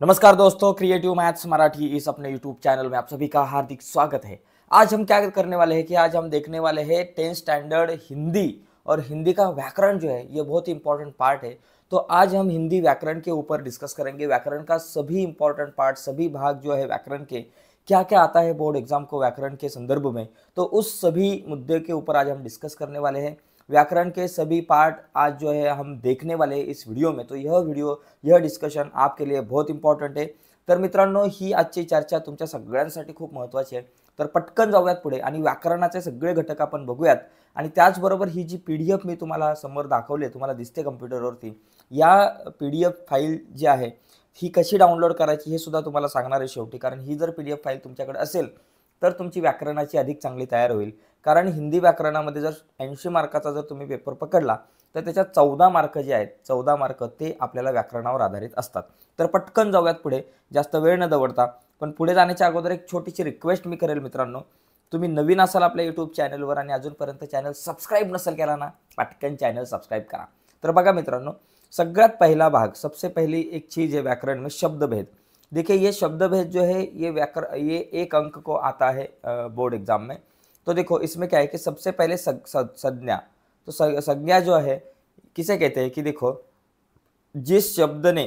नमस्कार दोस्तों, creative maths Marathi इस अपने यूट्यूब चैनल में आप सभी का हार्दिक स्वागत है। आज हम क्या करने वाले हैं कि आज हम देखने वाले हैं 10th स्टैंडर्ड हिंदी। और हिंदी का व्याकरण जो है ये बहुत ही इंपॉर्टेंट पार्ट है। तो आज हम हिंदी व्याकरण के ऊपर डिस्कस करेंगे। व्याकरण का सभी इंपॉर्टेंट पार्ट, सभी भाग जो है व्याकरण के, क्या क्या आता है बोर्ड एग्जाम को व्याकरण के संदर्भ में, तो उस सभी मुद्दे के ऊपर आज हम डिस्कस करने वाले हैं। व्याकरण के सभी पार्ट आज जो है हम देखने वाले हैं इस व्हिडिओ में। तो यह डिस्कशन आपके लिए बहुत इंपॉर्टंट आहे। तर मित्रांनो, ही आजची चर्चा तुमच्या सगळ्यांसाठी खूप महत्त्वाची आहे। तर पटकन जाऊयात पुढे आणि व्याकरणाचे सगळे घटक आपण बघूयात। आणि त्याचबरोबर ही जी PDF मी तुम्हाला समोर दाखवली, तुम्हाला दिसते कम्प्युटरवरती, या PDF फाईल जी आहे ही कशी डाउनलोड करायची हे सुद्धा तुम्हाला सांगणार आहे शेवटी। कारण ही जर PDF फाईल तुमच्याकडे असेल तर तुमची व्याकरणाची अधिक चांगली तयार होईल। कारण हिंदी व्याकरणामध्ये जर 80 मार्काचा जर तुम्ही पेपर पकडला तर त्याच्यात 14 मार्क जे आहेत, 14 मार्क ते आपल्याला व्याकरणावर आधारित असतात। तर पटकन जाऊयात पुढे, जास्त वेळ न दवडता। पण पुढे जाण्याच्या अगोदर एक छोटीशी रिक्वेस्ट मी करेल मित्रांनो, तुम्ही नवीन असाल आपल्या यूट्यूब चॅनलवर आणि अजूनपर्यंत चॅनल सबस्क्राइब नसेल केला ना, पटकन चॅनल सबस्क्राइब करा। तर बघा मित्रांनो, सगळ्यात पहिला भाग, सबसे पहली एक चीज़ है व्याकरण में, शब्द भेद। देखिए ये शब्द भेद जो है ये 1 अंक को आता है बोर्ड एग्जाम में। तो देखो इसमें क्या है कि सबसे पहले संज्ञा। तो संज्ञा जो है किसे कहते हैं कि देखो, जिस शब्द ने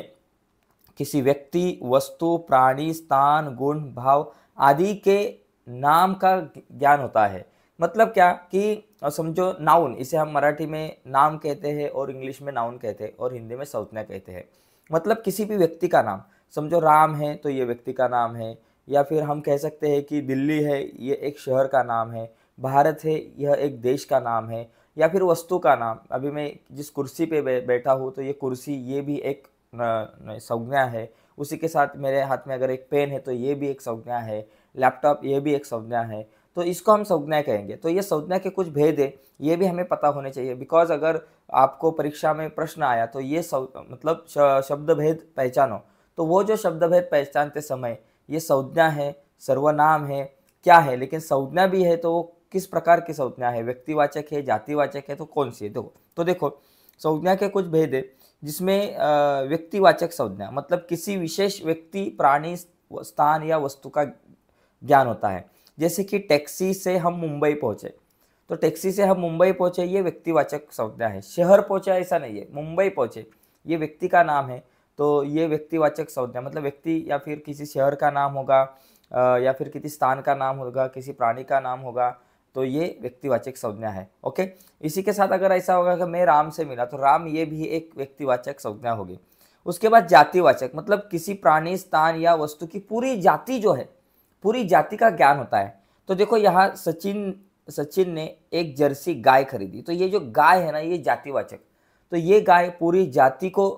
किसी व्यक्ति, वस्तु, प्राणी, स्थान, गुण, भाव आदि के नाम का ज्ञान होता है। मतलब क्या कि समझो नाउन, इसे हम मराठी में नाम कहते हैं और इंग्लिश में नाउन कहते हैं और हिंदी में संज्ञा कहते हैं। मतलब किसी भी व्यक्ति का नाम, समझो राम है तो ये व्यक्ति का नाम है, या फिर हम कह सकते हैं कि दिल्ली है ये एक शहर का नाम है, भारत है यह एक देश का नाम है, या फिर वस्तु का नाम, अभी मैं जिस कुर्सी पे बैठा हूँ तो ये कुर्सी, ये भी एक संज्ञा है। उसी के साथ मेरे हाथ में अगर एक पेन है तो ये भी एक संज्ञा है, लैपटॉप ये भी एक संज्ञा है। तो इसको हम संज्ञा कहेंगे। तो ये संज्ञा के कुछ भेद है, ये भी हमें पता होने चाहिए। बिकॉज अगर आपको परीक्षा में प्रश्न आया तो ये मतलब शब्द भेद पहचानो, तो वो जो शब्द भेद पहचानते समय ये संज्ञा है, सर्वनाम है, क्या है, लेकिन संज्ञा भी है तो वो किस प्रकार की संज्ञा है, व्यक्तिवाचक है, जातिवाचक है, तो कौन सी है। देखो संज्ञा के कुछ भेद है, जिसमें व्यक्तिवाचक संज्ञा मतलब किसी विशेष व्यक्ति, प्राणी, स्थान या वस्तु का ज्ञान होता है। जैसे कि टैक्सी से हम मुंबई पहुँचे, तो टैक्सी से हम मुंबई पहुँचे ये व्यक्तिवाचक संज्ञा है। शहर पहुँचे ऐसा नहीं है, मुंबई पहुँचे ये व्यक्ति का नाम है, तो ये व्यक्तिवाचक संज्ञा मतलब व्यक्ति या फिर किसी शहर का नाम होगा, या फिर किसी स्थान का नाम होगा, किसी प्राणी का नाम होगा, तो ये व्यक्तिवाचक संज्ञा है। ओके, इसी के साथ अगर ऐसा होगा कि मैं राम से मिला, तो राम ये भी एक व्यक्तिवाचक संज्ञा होगी। उसके बाद जातिवाचक मतलब किसी प्राणी, स्थान या वस्तु की पूरी जाति जो है, पूरी जाति का ज्ञान होता है। तो देखो यहाँ सचिन ने एक जर्सी गाय खरीदी, तो ये जो गाय है ना ये जातिवाचक, तो ये गाय पूरी जाति को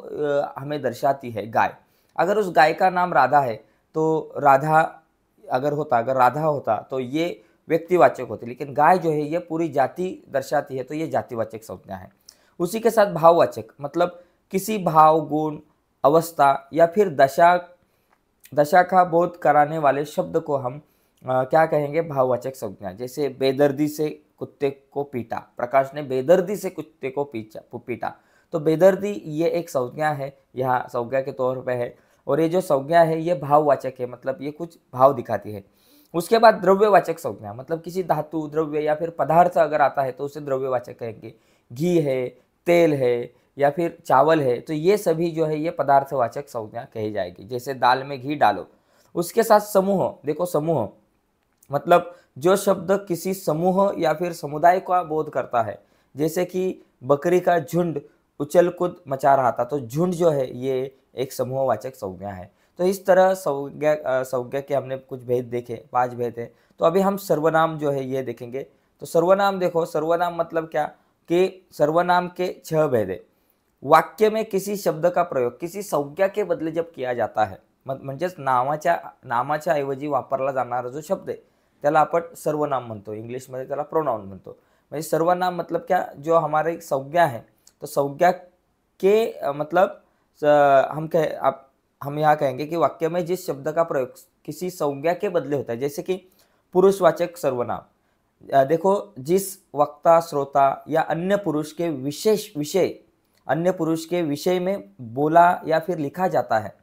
हमें दर्शाती है गाय। अगर उस गाय का नाम राधा है तो राधा अगर राधा होता तो ये व्यक्तिवाचक होती, लेकिन गाय जो है ये पूरी जाति दर्शाती है, तो ये जातिवाचक संज्ञा है। उसी के साथ भाववाचक मतलब किसी भाव, गुण, अवस्था या फिर दशा का बोध कराने वाले शब्द को हम क्या कहेंगे, भाववाचक संज्ञा। जैसे बेदर्दी से कुत्ते को पीटा, प्रकाश ने बेदर्दी से कुत्ते को पीटा, तो बेदर्दी ये एक संज्ञा है, यहाँ संज्ञा के तौर पे है। और ये जो संज्ञा है ये भाववाचक है, मतलब ये कुछ भाव दिखाती है। उसके बाद द्रव्यवाचक संज्ञा मतलब किसी धातु, द्रव्य या फिर पदार्थ अगर आता है तो उसे द्रव्यवाचक कहेंगे। घी है, तेल है या फिर चावल है, तो ये सभी जो है ये पदार्थवाचक संज्ञा कही जाएगी। जैसे दाल में घी डालो। उसके साथ समूह, देखो समूह मतलब जो शब्द किसी समूह या फिर समुदाय का बोध करता है। जैसे कि बकरी का झुंड उछल कूद मचा रहा था, तो झुंड जो है ये एक समूहवाचक संज्ञा है। तो इस तरह संज्ञा के हमने कुछ भेद देखे, 5 भेद है। तो अभी हम सर्वनाम जो है ये देखेंगे। तो सर्वनाम देखो, सर्वनाम मतलब क्या कि सर्वनाम के 6 भेद है। वाक्य में किसी शब्द का प्रयोग किसी संज्ञा के बदले जब किया जाता है, म्हणजेच नामाच्या ऐवजी वापरला जाणारा जो शब्द आहे त्याला आपण सर्वनाम म्हणतो, इंग्लिशमध्ये त्याला प्रोनाउन म्हणतो। म्हणजे सर्वनाम मतलब क्या, जो हमारे संज्ञा है, तो संज्ञा के मतलब हम यहाँ कहेंगे कि वाक्य में जिस शब्द का प्रयोग किसी संज्ञा के बदले होता है। जैसे कि पुरुषवाचक सर्वनाम, देखो जिस वक्ता, श्रोता या अन्य पुरुष के विशेष विषय, अन्य पुरुष के विषय में बोला या फिर लिखा जाता है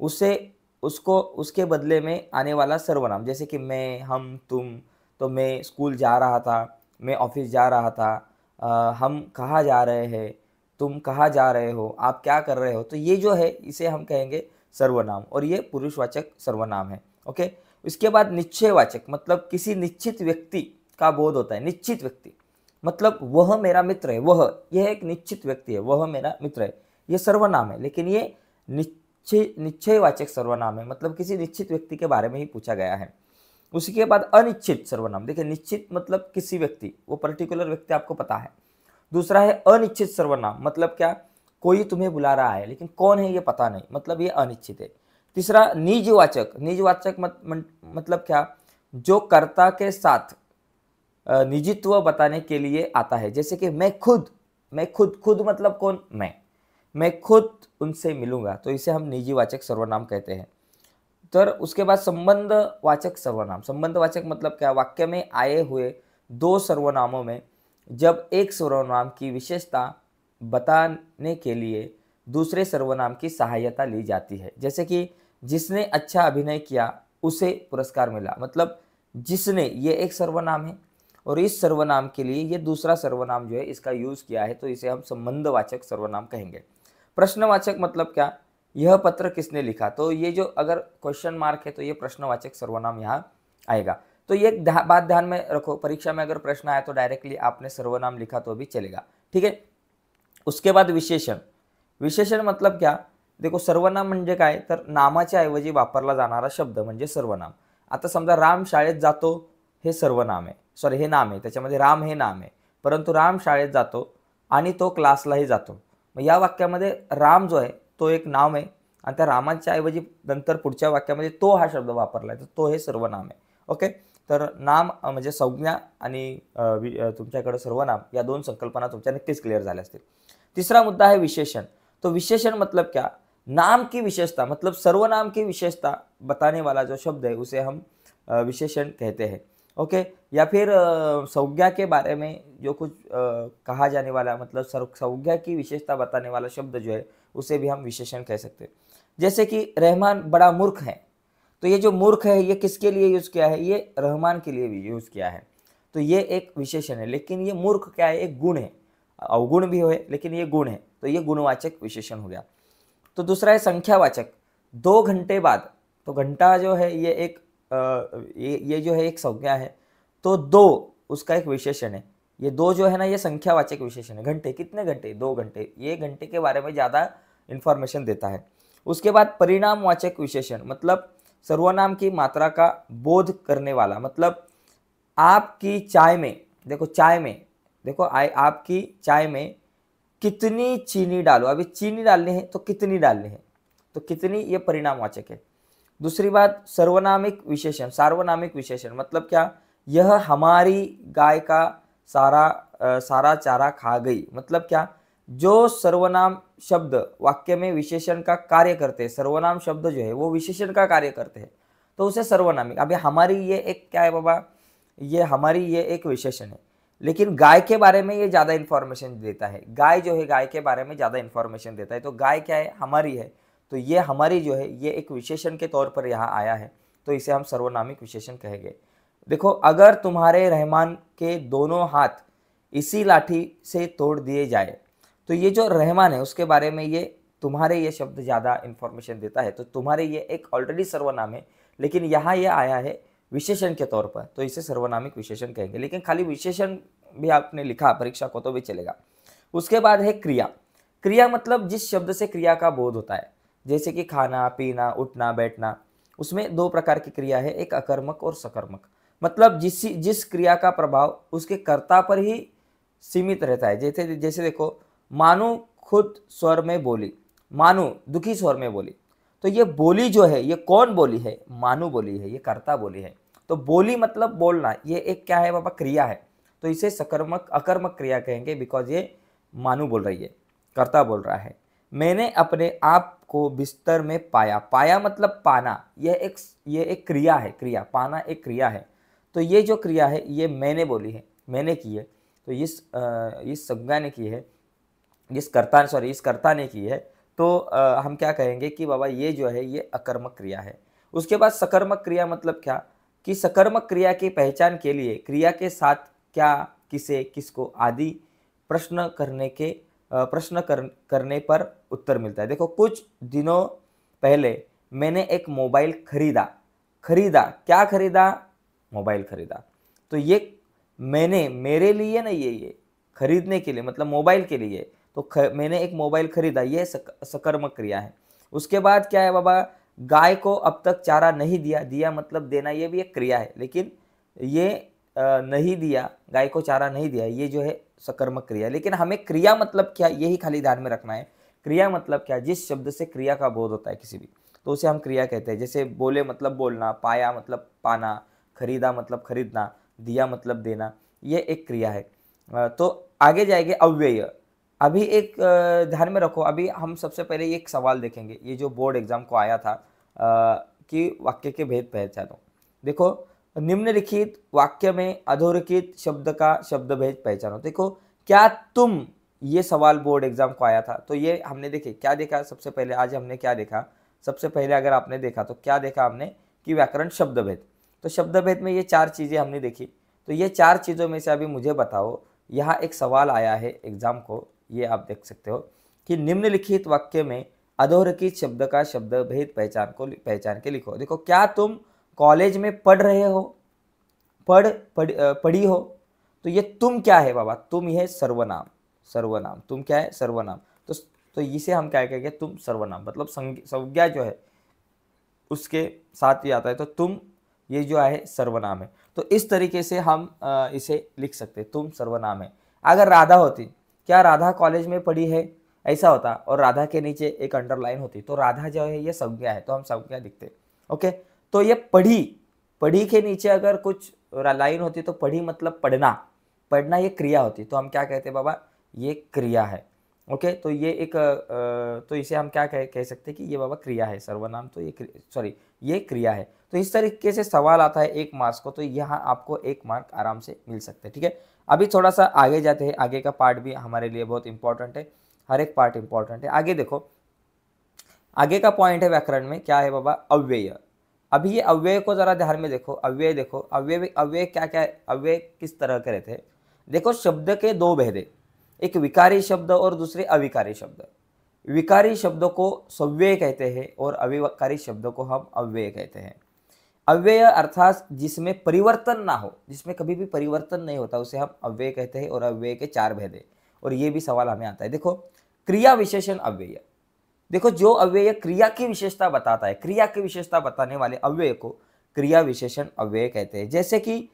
उसे उसको उसके बदले में आने वाला सर्वनाम, जैसे कि मैं, हम, तुम। तो मैं स्कूल जा रहा था, मैं ऑफिस जा रहा था, हम कहाँ जा रहे हैं, तुम कहाँ जा रहे हो, आप क्या कर रहे हो। तो ये जो है इसे हम कहेंगे सर्वनाम, और ये पुरुषवाचक सर्वनाम है। ओके। इसके बाद निश्चयवाचक, मतलब किसी निश्चित व्यक्ति का बोध होता है। निश्चित व्यक्ति मतलब वह मेरा मित्र है, वह, यह एक निश्चित व्यक्ति है, वह मेरा मित्र है, ये सर्वनाम है। लेकिन ये निश्चयवाचक सर्वनाम है, मतलब किसी निश्चित व्यक्ति के बारे में ही पूछा गया है। उसी के बाद अनिश्चित सर्वनाम। देखिए, निश्चित मतलब किसी व्यक्ति, वो पर्टिकुलर व्यक्ति आपको पता है। दूसरा है अनिश्चित सर्वनाम, मतलब क्या, कोई तुम्हें बुला रहा है लेकिन कौन है ये पता नहीं, मतलब ये अनिश्चित है। तीसरा निजवाचक। निजवाचक मतलब क्या, जो कर्ता के साथ निजित्व बताने के लिए आता है, जैसे कि मैं खुद खुद मतलब कौन, मैं खुद उनसे मिलूंगा, तो इसे हम निजीवाचक सर्वनाम कहते हैं। तो उसके बाद संबंधवाचक सर्वनाम। संबंधवाचक मतलब क्या, वाक्य में आए हुए दो सर्वनामों में जब एक सर्वनाम की विशेषता बताने के लिए दूसरे सर्वनाम की सहायता ली जाती है। जैसे कि जिसने अच्छा अभिनय किया उसे पुरस्कार मिला, मतलब जिसने, ये एक सर्वनाम है और इस सर्वनाम के लिए ये दूसरा सर्वनाम जो है इसका यूज किया है, तो इसे हम संबंधवाचक सर्वनाम कहेंगे। प्रश्नवाचक मतलब क्या, यह पत्र किसने लिखा, तो ये जो अगर क्वेश्चन मार्क है तो ये प्रश्नवाचक सर्वनाम यहाँ आएगा। तो ये बात ध्यान में रखो, परीक्षा में अगर प्रश्न आया तो डायरेक्टली आपने सर्वनाम लिखा तो भी चलेगा, ठीक है। उसके बाद विशेषण। विशेषण मतलब क्या, देखो सर्वनाम म्हणजे काय, तर नामाच्या ऐवजी वापरला जाणारा शब्द म्हणजे सर्वनाम। आता समजा राम शाळेत जातो हे सर्वनाम आहे, सॉरी हे नाम आहे, त्याच्यामध्ये राम हे नाम आहे, परंतु राम शाळेत जातो आणि तो क्लासलाही जातो। मग या वाक्यामध्ये राम जो आहे तो एक नाम आहे आणि त्या रामाच्या ऐवजी नंतर पुढच्या वाक्यामध्ये तो हा शब्द वापरला आहे, तर तो हे सर्वनाम आहे। ओके, तर नाम म्हणजे संज्ञा आणि तुमच्याकडे सर्वनाम या दोन संकल्पना तुमच्या नक्कीच क्लियर झाल्या असतील। तीसरा मुद्दा है विशेषण। तो विशेषण मतलब क्या, नाम की विशेषता, मतलब सर्वनाम की विशेषता बताने वाला जो शब्द है उसे हम विशेषण कहते हैं। ओके, या फिर संज्ञा के बारे में जो कुछ कहा जाने वाला, मतलब संज्ञा की विशेषता बताने वाला शब्द जो है उसे भी हम विशेषण कह सकते हैं। जैसे कि रहमान बड़ा मूर्ख है, तो ये जो मूर्ख है ये किसके लिए यूज किया है, ये रहमान के लिए भी यूज किया है, तो ये एक विशेषण है। लेकिन ये मूर्ख क्या है, एक गुण है, अवगुण भी है लेकिन ये गुण है, तो ये गुणवाचक विशेषण हो गया। तो दूसरा है संख्यावाचक। 2 घंटे बाद, तो घंटा जो है ये एक ये जो है एक संज्ञा है, तो 2 उसका एक विशेषण है। ये 2 जो है ना ये संख्यावाचक विशेषण है। घंटे, कितने घंटे, 2 घंटे, ये घंटे के बारे में ज़्यादा इंफॉर्मेशन देता है। उसके बाद परिणामवाचक विशेषण, मतलब सर्वनाम की मात्रा का बोध करने वाला, मतलब आपकी चाय में, देखो चाय में, देखो आपकी चाय में कितनी चीनी डालो, अभी चीनी डालनी है तो कितनी डालनी है, तो कितनी ये परिणामवाचक है। दूसरी बात सर्वनामिक विशेषण। सार्वनामिक विशेषण मतलब क्या, यह हमारी गाय का सारा चारा खा गई, मतलब क्या, जो सर्वनाम शब्द वाक्य में विशेषण का कार्य करते हैं, सर्वनाम शब्द जो है वो विशेषण का कार्य करते हैं, तो उसे सर्वनामिक। अभी हमारी ये एक क्या है बाबा, ये हमारी ये एक विशेषण है, लेकिन गाय के बारे में ये ज़्यादा इन्फॉर्मेशन देता है। गाय जो है गाय के बारे में ज़्यादा इन्फॉर्मेशन देता है, तो गाय क्या है, हमारी है, तो ये हमारी जो है ये एक विशेषण के तौर पर यहाँ आया है, तो इसे हम सर्वनामिक विशेषण कहेंगे। देखो, अगर तुम्हारे रहमान के दोनों हाथ इसी लाठी से तोड़ दिए जाए, तो ये जो रहमान है उसके बारे में ये तुम्हारे ये शब्द ज़्यादा इन्फॉर्मेशन देता है, तो तुम्हारे ये एक ऑलरेडी सर्वनाम है, लेकिन यहाँ ये आया है विशेषण के तौर पर, तो इसे सर्वनामिक विशेषण कहेंगे। लेकिन खाली विशेषण भी आपने लिखा परीक्षा को तो भी चलेगा। उसके बाद है क्रिया। क्रिया मतलब जिस शब्द से क्रिया का बोध होता है, जैसे कि खाना, पीना, उठना, बैठना, उसमें 2 प्रकार की क्रिया है, एक अकर्मक और सकर्मक। मतलब जिस क्रिया का प्रभाव उसके कर्ता पर ही सीमित रहता है। जैसे देखो, मानू खुद स्वर में बोली, मानू दुखी स्वर में बोली, तो ये बोली जो है ये कौन बोली है, मानू बोली है, ये कर्ता बोली है। तो बोली मतलब बोलना, ये एक क्या है बाबा, क्रिया है, तो इसे सकर्मक अकर्मक क्रिया कहेंगे, बिकॉज ये मानू बोल रही है, कर्ता बोल रहा है। मैंने अपने आप को बिस्तर में पाया, पाया मतलब पाना, यह एक क्रिया है, क्रिया, पाना एक क्रिया है, तो ये जो क्रिया है ये मैंने बोली है, मैंने की है, तो इस संज्ञा ने की है, इस कर्ता ने की है, तो हम क्या कहेंगे कि बाबा ये जो है ये अकर्मक क्रिया है। उसके बाद सकर्मक क्रिया मतलब क्या, कि सकर्मक क्रिया की पहचान के लिए क्रिया के साथ क्या, किसे, किसको आदि प्रश्न करने पर उत्तर मिलता है। देखो कुछ दिनों पहले मैंने एक मोबाइल खरीदा। खरीदा, क्या खरीदा, मोबाइल खरीदा। तो ये मैंने, मेरे लिए नहीं है, ये खरीदने के लिए मतलब मोबाइल के लिए, तो मैंने एक मोबाइल खरीदा, ये सकर्मक क्रिया है। उसके बाद क्या है बाबा, गाय को अब तक चारा नहीं दिया। दिया मतलब देना, ये भी एक क्रिया है, लेकिन ये नहीं दिया, गाय को चारा नहीं दिया, ये जो है सकर्मक क्रिया। लेकिन हमें क्रिया मतलब क्या, यही खाली ध्यान में रखना है। क्रिया मतलब क्या, जिस शब्द से क्रिया का बोध होता है किसी भी, तो उसे हम क्रिया कहते हैं। जैसे बोले मतलब बोलना, पाया मतलब पाना, खरीदा मतलब खरीदना, दिया मतलब देना, ये एक क्रिया है। तो आगे जाएंगे अव्यय। अभी एक ध्यान में रखो, अभी हम सबसे पहले एक सवाल देखेंगे, ये जो बोर्ड एग्जाम को आया था कि वाक्य के भेद पहचानो। देखो, निम्नलिखित वाक्य में अधोरेखित शब्द का शब्द भेद पहचानो। देखो, क्या तुम, ये सवाल बोर्ड एग्जाम को आया था, तो ये हमने देखे क्या देखा सबसे पहले, आज हमने क्या देखा सबसे पहले, अगर आपने देखा तो क्या देखा हमने कि व्याकरण शब्द भेद। तो शब्द भेद में ये 4 चीजें हमने देखी। तो ये 4 चीजों में से अभी मुझे बताओ, यहाँ एक सवाल आया है एग्जाम को, ये आप देख सकते हो कि निम्नलिखित वाक्य में अधोरेखित शब्द का शब्द भेद पहचान के लिखो। देखो, क्या तुम कॉलेज में पढ़ रहे हो, पढ़ी हो, तो ये तुम क्या है बाबा, तुम ये सर्वनाम, सर्वनाम, तुम क्या है, सर्वनाम। तो इसे हम क्या कहेंगे, तुम सर्वनाम, मतलब संज्ञा जो है उसके साथ ही आता है, तो तुम ये जो है सर्वनाम है। तो इस तरीके से हम इसे लिख सकते, तुम सर्वनाम है। अगर राधा होती, क्या राधा कॉलेज में पढ़ी है, ऐसा होता, और राधा के नीचे एक अंडरलाइन होती, तो राधा जो है ये संज्ञा है, तो हम संज्ञा लिखते। ओके, तो ये पढ़ी, पढ़ी के नीचे अगर कुछ लाइन होती तो पढ़ी मतलब पढ़ना, पढ़ना ये क्रिया होती, तो हम क्या कहते बाबा, ये क्रिया है। ओके, तो ये एक तो इसे हम क्या कह सकते हैं कि ये बाबा क्रिया है, सर्वनाम तो ये सॉरी ये क्रिया है। तो इस तरीके से सवाल आता है 1 मार्क्स को, तो यहाँ आपको 1 मार्क आराम से मिल सकते हैं। ठीक है, अभी थोड़ा सा आगे जाते हैं, आगे का पार्ट भी हमारे लिए बहुत इंपॉर्टेंट है, हर एक पार्ट इंपॉर्टेंट है। आगे देखो, आगे का पॉइंट है व्याकरण में, क्या है बाबा, अव्यय। अभी ये अव्यय को जरा ध्यान में देखो, अव्यय देखो, अव्यय अव्यय क्या क्या है, अव्यय किस तरह के रहते हैं। देखो, शब्द के 2 भेद है, एक विकारी शब्द और दूसरे अविकारी शब्द। विकारी शब्द को सव्यय कहते हैं और अविकारी शब्द को हम अव्यय कहते हैं। अव्यय अर्थात जिसमें परिवर्तन ना हो, जिसमें कभी भी परिवर्तन नहीं होता, उसे हम अव्यय कहते हैं। और अव्यय के 4 भेद है, और ये भी सवाल हमें आता है। देखो, क्रिया विशेषण अव्यय। देखो, जो अव्यय क्रिया की विशेषता बताता है, क्रिया की विशेषता बताने वाले अव्यय को क्रिया विशेषण अव्यय कहते हैं। जैसे कि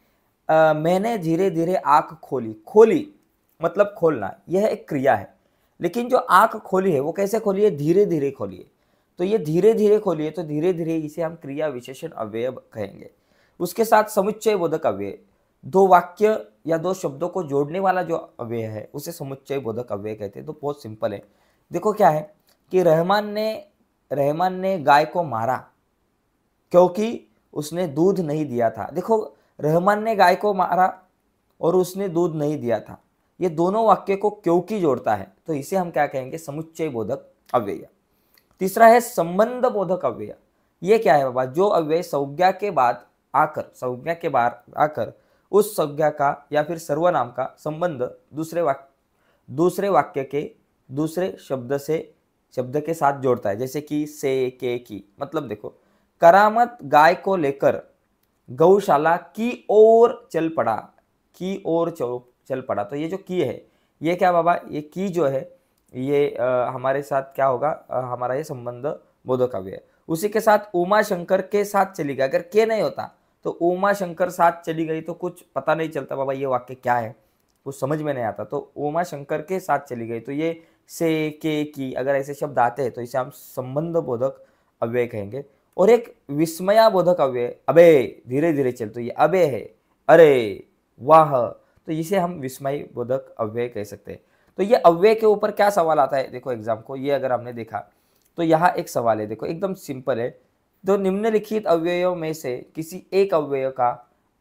मैंने धीरे धीरे आंख खोली, खोली मतलब खोलना, यह एक क्रिया है। लेकिन जो आंख खोली है वो कैसे खोली है, धीरे धीरे खोली है, तो ये धीरे धीरे खोली है, तो धीरे धीरे इसे हम क्रिया विशेषण अव्यय कहेंगे। उसके साथ समुच्चय बोधक अव्यय, 2 वाक्य या 2 शब्दों को जोड़ने वाला जो अव्यय है उसे समुच्चय बोधक अव्यय कहते हैं। तो बहुत सिंपल है। देखो, क्या है कि रहमान ने गाय को मारा क्योंकि उसने दूध नहीं दिया था। देखो, रहमान ने गाय को मारा और उसने दूध नहीं दिया था, ये दोनों वाक्य को क्योंकि जोड़ता है, तो इसे हम क्या कहेंगे, समुच्चय बोधक अव्यय। तीसरा है संबंध बोधक अव्यय। ये क्या है बाबा, जो अव्यय संज्ञा के बाद आकर उस संज्ञा का या फिर सर्वनाम का संबंध दूसरे वाक्य के दूसरे शब्द के साथ जोड़ता है। जैसे कि से, के, की। मतलब देखो, करामत गाय को लेकर गौशाला की ओर चल पड़ा, की ओर चल पड़ा। तो ये जो की है, ये क्या बाबा, ये की जो है ये हमारे साथ क्या होगा, हमारा ये संबंध बोधक अव्यय। उसी के साथ उमा शंकर के साथ चली गई, अगर के नहीं होता तो उमा शंकर साथ चली गई, तो कुछ पता नहीं चलता बाबा ये वाक्य क्या है, कुछ समझ में नहीं आता। तो उमा शंकर के साथ चली गई, तो ये से, के, की, अगर ऐसे शब्द आते हैं तो इसे हम संबंध बोधक अव्यय कहेंगे। और एक विस्मया बोधक अव्यय, अबे धीरे धीरे चल, तो ये अबे है, अरे वाह, तो इसे हम विस्मय बोधक अव्यय कह सकते हैं। तो ये अव्यय के ऊपर क्या सवाल आता है, देखो एग्जाम को, ये अगर हमने देखा तो यहाँ एक सवाल है, देखो एकदम सिंपल है। तो निम्नलिखित अव्ययों में से किसी एक अव्यय का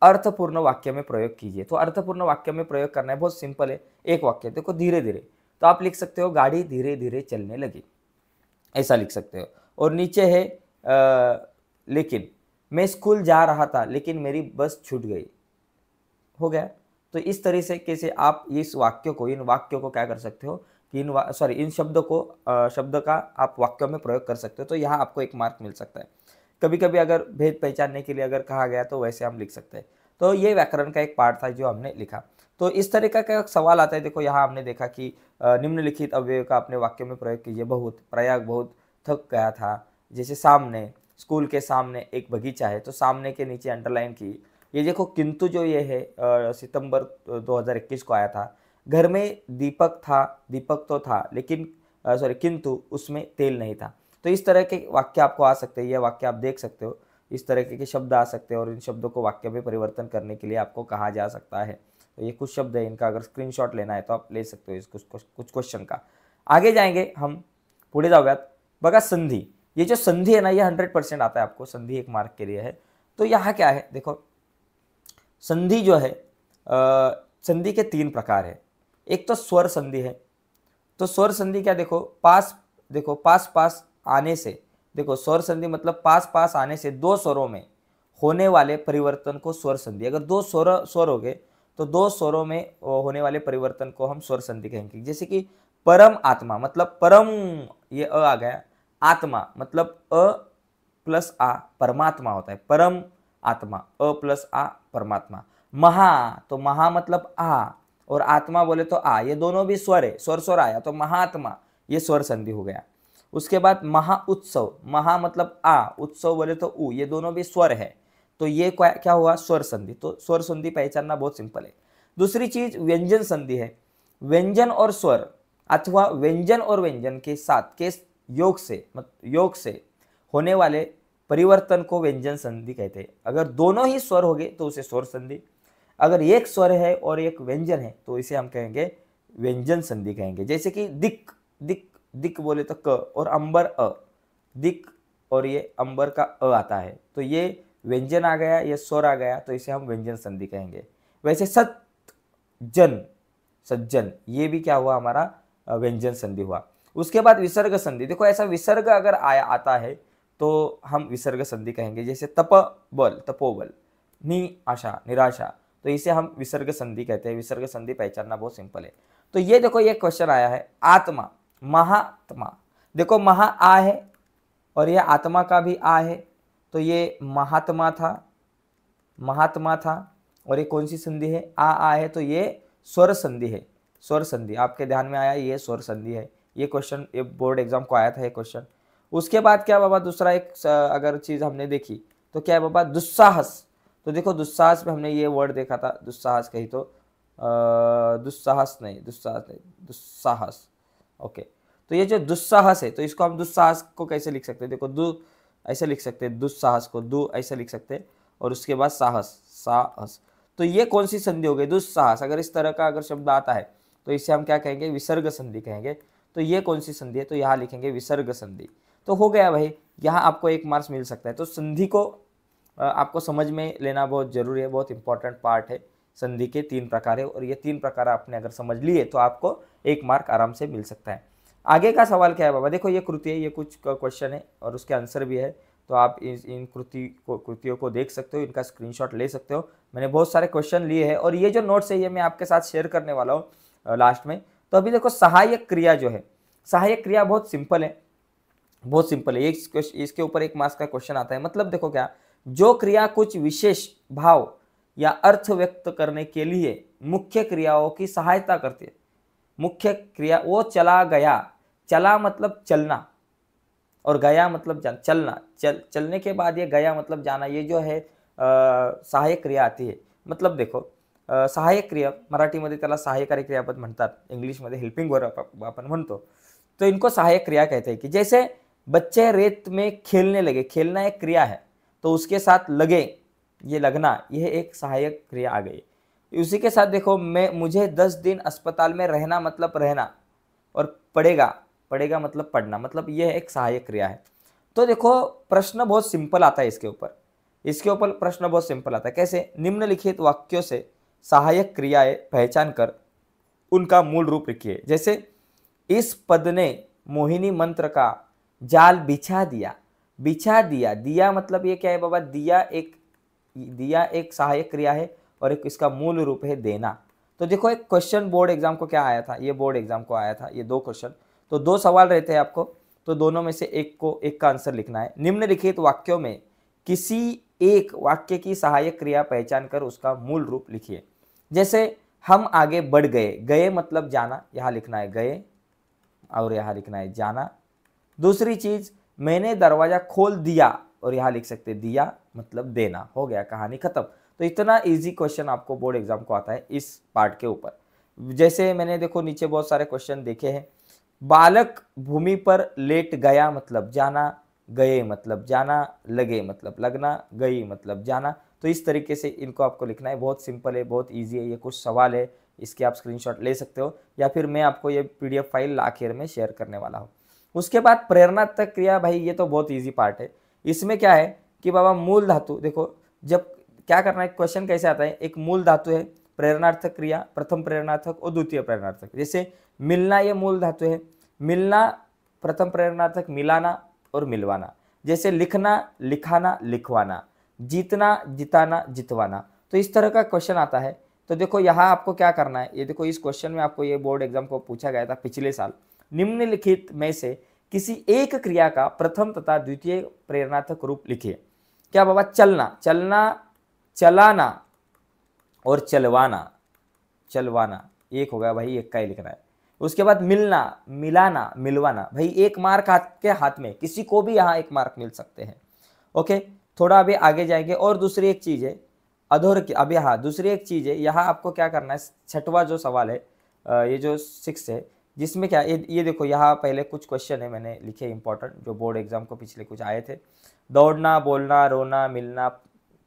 अर्थपूर्ण वाक्य में प्रयोग कीजिए। तो अर्थपूर्ण वाक्य में प्रयोग करना है, बहुत सिंपल है। एक वाक्य देखो, धीरे धीरे, तो आप लिख सकते हो गाड़ी धीरे धीरे चलने लगी। ऐसा लिख सकते हो। और नीचे है लेकिन मैं स्कूल जा रहा था लेकिन मेरी बस छूट गई। हो गया। तो इस तरह से कैसे आप इस वाक्य को, इन वाक्यों को क्या कर सकते हो कि इन शब्दों को शब्द का आप वाक्यों में प्रयोग कर सकते हो। तो यहाँ आपको एक मार्क मिल सकता है। कभी कभी अगर भेद पहचानने के लिए अगर कहा गया तो वैसे हम लिख सकते हैं। तो ये व्याकरण का एक पार्ट था जो हमने लिखा। तो इस तरह का सवाल आता है। देखो यहाँ हमने देखा कि निम्नलिखित अव्यय का अपने वाक्य में प्रयोग कीजिए। बहुत, प्रयाग बहुत थक गया था। जैसे सामने, स्कूल के सामने एक बगीचा है, तो सामने के नीचे अंडरलाइन की। ये देखो किंतु जो ये है सितंबर 2021 को आया था। घर में दीपक था, दीपक तो था लेकिन किंतु उसमें तेल नहीं था। तो इस तरह के वाक्य आपको आ सकते हैं। यह वाक्य आप देख सकते हो, इस तरह के शब्द आ सकते हैं और इन शब्दों को वाक्य में परिवर्तन करने के लिए आपको कहा जा सकता है। तो ये कुछ शब्द है, इनका अगर स्क्रीनशॉट लेना है तो आप ले सकते हो इस कुछ क्वेश्चन का। आगे जाएंगे हम, पुढे जाऊयात। बघा संधि, ये जो संधि है ना, ये 100% आता है आपको। संधि एक मार्क के लिए है। तो यहाँ क्या है, देखो संधि जो है संधि के 3 प्रकार है। एक तो स्वर संधि है। तो स्वर संधि क्या, देखो पास, देखो पास पास आने से, देखो स्वर संधि मतलब पास पास आने से 2 स्वरों में होने वाले परिवर्तन को स्वर संधि। अगर 2 स्वर हो गए तो 2 स्वरों में होने वाले परिवर्तन को हम स्वर संधि कहेंगे। जैसे कि परम आत्मा मतलब परम, ये अ आ गया। आत्मा मतलब अ प्लस आ, परमात्मा होता है परम आत्मा, अ प्लस आ परमात्मा। महा, तो महा मतलब आ, और आत्मा बोले तो आ, ये दोनों भी स्वर है, स्वर स्वर आया तो महात्मा, ये स्वर संधि हो गया। उसके बाद महा उत्सव, महा मतलब आ, उत्सव बोले तो उ, ये दोनों भी स्वर है। तो ये क्या हुआ, स्वर संधि। तो स्वर संधि पहचानना बहुत सिंपल है। दूसरी चीज व्यंजन संधि है। व्यंजन और स्वर अथवा व्यंजन और व्यंजन के साथ के योग से होने वाले परिवर्तन को व्यंजन संधि कहते हैं। अगर दोनों ही स्वर हो गए तो उसे स्वर संधि, अगर एक स्वर है और एक व्यंजन है तो इसे हम कहेंगे व्यंजन संधि कहेंगे। जैसे कि दिक, दिक दिक बोले तो क, और अंबर अ, दिक, और ये अंबर का अ आता है तो ये व्यंजन आ गया, ये स्वर आ गया, तो इसे हम व्यंजन संधि कहेंगे। वैसे सत जन, सज्जन, ये भी क्या हुआ, हमारा व्यंजन संधि हुआ। उसके बाद विसर्ग संधि, देखो ऐसा विसर्ग अगर आता है तो हम विसर्ग संधि कहेंगे। जैसे तपबल, तपोबल, नि आशा, निराशा, तो इसे हम विसर्ग संधि कहते हैं। विसर्ग संधि पहचानना बहुत सिंपल है। तो ये देखो ये क्वेश्चन आया है, आत्मा, महात्मा, देखो महा आ है और ये आत्मा का भी आ है, तो ये महात्मा था, महात्मा था। और ये कौन सी संधि है, आ है, तो ये स्वर संधि है। स्वर संधि आपके ध्यान में आया, ये स्वर संधि है। ये क्वेश्चन ये बोर्ड एग्जाम को आया था ये क्वेश्चन। उसके बाद क्या बाबा, दूसरा एक अगर चीज हमने देखी तो क्या है बाबा, दुस्साहस। तो देखो दुस्साहस में हमने ये वर्ड देखा था, दुस्साहस कही तो दुस्साहस नहीं, दुस्साहस। ओके, तो ये जो दुस्साहस है तो इसको हम दुस्साहस को कैसे लिख सकते हैं, देखो दु ऐसे लिख सकते हैं, दुस्साहस को दु ऐसे लिख सकते हैं और उसके बाद साहस, साहस। तो ये कौन सी संधि हो गई, दुस्साहस। अगर इस तरह का अगर शब्द आता है तो इसे हम क्या कहेंगे, विसर्ग संधि कहेंगे। तो ये कौन सी संधि है, तो यहाँ लिखेंगे विसर्ग संधि। तो हो गया भाई, यहाँ आपको 1 मार्क्स मिल सकता है। तो संधि को आपको समझ में लेना बहुत जरूरी है, बहुत इंपॉर्टेंट पार्ट है। संधि के 3 प्रकार है और ये 3 प्रकार आपने अगर समझ लिए तो आपको 1 मार्क आराम से मिल सकता है। आगे का सवाल क्या है बाबा, देखो ये कृति है, ये कुछ क्वेश्चन है और उसके आंसर भी है। तो आप इन कृतियों को देख सकते हो, इनका स्क्रीनशॉट ले सकते हो। मैंने बहुत सारे क्वेश्चन लिए हैं और ये जो नोट्स है ये मैं आपके साथ शेयर करने वाला हूँ लास्ट में। तो अभी देखो सहायक क्रिया जो है, सहायक क्रिया बहुत सिंपल है, बहुत सिंपल है। इसके ऊपर 1 मार्क्स का क्वेश्चन आता है। मतलब देखो क्या, जो क्रिया कुछ विशेष भाव या अर्थ व्यक्त करने के लिए मुख्य क्रियाओं की सहायता करती है। मुख्य क्रिया, वो चला गया, चला मतलब चलना और गया मतलब चलना, चलने के बाद ये गया मतलब जाना, ये जो है सहायक क्रिया आती है। मतलब देखो सहायक क्रिया मराठीमध्ये त्याला सहायकारी क्रियापद म्हणतात, इंग्लिशमध्ये हेल्पिंग वर्ब आपण म्हणतो। तो इनको सहायक क्रिया कहते हैं। कि जैसे बच्चे रेत में खेलने लगे, खेलना एक क्रिया है, तो उसके साथ लगे, ये लगना, यह एक सहायक क्रिया आ गई। उसी के साथ देखो मुझे 10 दिन अस्पताल में रहना मतलब रहना, और पड़ेगा, पड़ेगा मतलब पढ़ना, मतलब यह एक सहायक क्रिया है। तो देखो प्रश्न बहुत सिंपल आता है इसके ऊपर प्रश्न बहुत सिंपल आता है। कैसे, निम्नलिखित वाक्यों से सहायक क्रियाएं पहचान कर उनका मूल रूप लिखिए। जैसे इस पद ने मोहिनी मंत्र का जाल बिछा दिया, बिछा दिया, दिया मतलब ये क्या है बाबा, दिया एक सहायक क्रिया है और एक इसका मूल रूप है देना। तो देखो एक क्वेश्चन बोर्ड एग्जाम को क्या आया था, ये बोर्ड एग्जाम को आया था, ये 2 क्वेश्चन, तो 2 सवाल रहते हैं आपको, तो दोनों में से एक का आंसर लिखना है। निम्नलिखित वाक्यों में किसी एक वाक्य की सहायक क्रिया पहचान कर उसका मूल रूप लिखिए। जैसे हम आगे बढ़ गए, गए मतलब जाना, यहाँ लिखना है गए और यहाँ लिखना है जाना। दूसरी चीज, मैंने दरवाजा खोल दिया और यहाँ लिख सकते दिया मतलब देना, हो गया कहानी खत्म। तो इतना इजी क्वेश्चन आपको बोर्ड एग्जाम को आता है इस पार्ट के ऊपर। जैसे मैंने देखो नीचे बहुत सारे क्वेश्चन देखे हैं, बालक भूमि पर लेट गया मतलब जाना, गए मतलब जाना, लगे मतलब लगना, गई मतलब जाना। तो इस तरीके से इनको आपको लिखना है, बहुत सिंपल है, बहुत इजी है। ये कुछ सवाल है, इसके आप स्क्रीनशॉट ले सकते हो या फिर मैं आपको ये पीडीएफ फाइल आखिर में शेयर करने वाला हूँ। उसके बाद प्रेरणात्मक क्रिया, भाई ये तो बहुत इजी पार्ट है। इसमें क्या है कि बाबा मूल धातु, देखो जब क्या करना है, क्वेश्चन कैसे आता है, एक मूल धातु है, प्रेरणार्थक क्रिया, प्रथम प्रेरणार्थक और द्वितीय प्रेरणार्थक। जैसे मिलना ये मूल धातु है, मिलना प्रथम प्रेरणार्थक, मिलाना और मिलवाना। जैसे लिखना, लिखाना, लिखवाना, जीतना, जिताना, जितवाना। तो इस तरह का क्वेश्चन आता है। तो देखो यहाँ आपको क्या करना है, ये देखो इस क्वेश्चन में आपको ये बोर्ड एग्जाम को पूछा गया था पिछले साल, निम्नलिखित में से किसी एक क्रिया का प्रथम तथा द्वितीय प्रेरणार्थक रूप लिखिए। क्या बाबा, चलना, चलना, चलाना और चलवाना, चलवाना, एक हो गया भाई, एक का ही लिखना है। उसके बाद मिलना, मिलाना, मिलवाना, भाई एक मार्क आपके हाथ में, किसी को भी यहाँ एक मार्क मिल सकते हैं। ओके, थोड़ा अभी आगे जाएंगे। और दूसरी एक चीज है अधोर की, अभी हाँ दूसरी एक चीज है, यहाँ आपको क्या करना है, छठवां जो सवाल है, ये जो 6 है, जिसमें क्या ये देखो यहाँ पहले कुछ क्वेश्चन है मैंने लिखे इंपॉर्टेंट, जो बोर्ड एग्जाम को पिछले कुछ आए थे। दौड़ना, बोलना, रोना, मिलना,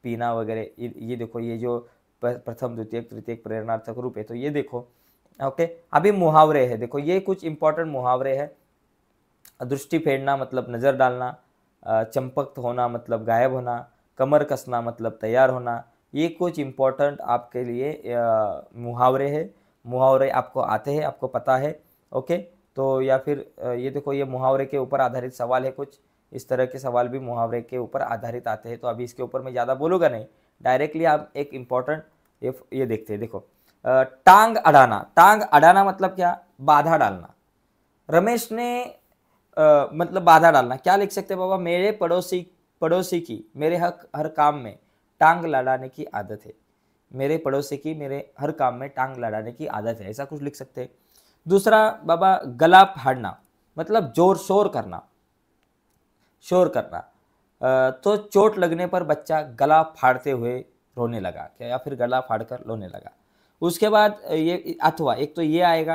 पीना वगैरह, ये देखो ये जो प्रथम द्वितीय तृतीय प्रेरणार्थक रूप है, तो ये देखो। ओके, अभी मुहावरे है, देखो ये कुछ इंपॉर्टेंट मुहावरे है। दृष्टि फेरना मतलब नजर डालना, चंपक होना मतलब गायब होना, कमर कसना मतलब तैयार होना। ये कुछ इंपॉर्टेंट आपके लिए मुहावरे हैं। मुहावरे आपको आते हैं, आपको पता है। ओके, तो या फिर ये देखो ये मुहावरे के ऊपर आधारित सवाल है, कुछ इस तरह के सवाल भी मुहावरे के ऊपर आधारित आते हैं। तो अभी इसके ऊपर मैं ज़्यादा बोलूँगा नहीं, डायरेक्टली आप एक इम्पॉर्टेंट ये देखते हैं। देखो टांग अड़ाना, टांग अड़ाना मतलब क्या, बाधा डालना। रमेश ने मतलब बाधा डालना, क्या लिख सकते हैं बाबा, मेरे पड़ोसी की मेरे हर काम में टांग लड़ाने की आदत है। मेरे पड़ोसी की मेरे हर काम में टांग लड़ाने की आदत है, ऐसा कुछ लिख सकते हैं। दूसरा बाबा, गला फाड़ना मतलब जोर शोर करना, शोर करना। तो चोट लगने पर बच्चा गला फाड़ते हुए रोने लगा, क्या, या फिर गला फाड़कर रोने लगा। उसके बाद ये अथवा, एक तो ये आएगा,